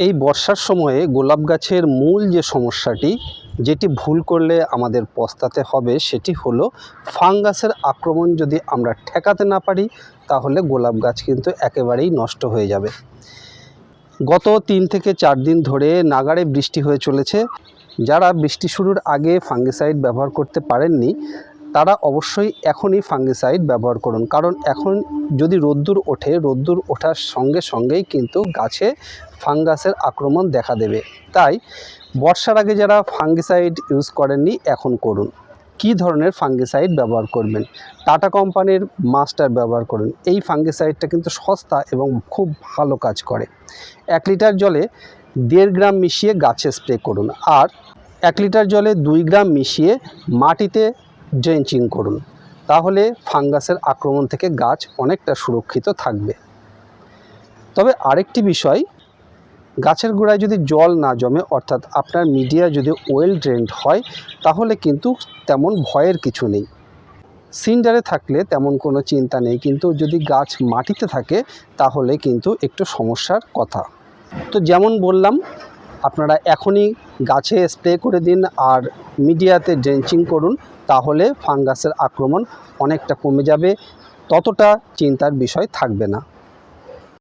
এই বর্ষার সময়ে গোলাপ গাছের মূল যে সমস্যাটি, যেটি ভুল করলে আমাদের পস্তাতে হবে, সেটি হলো ফাঙ্গাসের আক্রমণ যদি আমরা ঠেকাতে না পারি তাহলে গোলাপ গাছ কিন্তু একেবারেই নষ্ট হয়ে যাবে। গত 3 থেকে 4 দিন ধরে নাগাড়ে বৃষ্টি হয়ে চলেছে। যারা বৃষ্টি শুরুর আগে ফাঙ্গিসাইড ব্যবহার করতে পারেননি তারা অবশ্যই এখনই ফাঙ্গিসাইড ব্যবহার করুন, কারণ এখন যদি রোদ্দুর ওঠে, রোদ্দুর ওঠার সঙ্গে সঙ্গেই কিন্তু গাছে ফাঙ্গাসের আক্রমণ দেখা দেবে। তাই বর্ষার আগে যারা ফাঙ্গিসাইড ইউজ করেননি এখন করুন। কী ধরনের ফাঙ্গিসাইড ব্যবহার করবেন? টাটা কোম্পানির মাস্টার ব্যবহার করুন। এই ফাঙ্গিসাইডটা কিন্তু সস্তা এবং খুব ভালো কাজ করে। 1 লিটার জলে 1.5 গ্রাম মিশিয়ে গাছে স্প্রে করুন, আর 1 লিটার জলে 2 গ্রাম মিশিয়ে মাটিতে ড্রেঞ্চিং করুন। তাহলে ফাঙ্গাসের আক্রমণ থেকে গাছ অনেকটা সুরক্ষিত থাকবে। তবে আরেকটি বিষয়, গাছের গোড়ায় যদি জল না জমে, অর্থাৎ আপনার মিডিয়া যদি ওয়েল ড্রেনড হয়, তাহলে কিন্তু তেমন ভয়ের কিছু নেই। সিন্ডারে থাকলে তেমন কোনো চিন্তা নেই, কিন্তু যদি গাছ মাটিতে থাকে তাহলে কিন্তু একটু সমস্যার কথা। তো যেমন বললাম, আপনারা এখনই গাছে স্প্রে করে দিন আর মিডিয়াতে ড্রেঞ্চিং করুন, তাহলে ফাঙ্গাসের আক্রমণ অনেকটা কমে যাবে, ততটা চিন্তার বিষয় থাকবে না।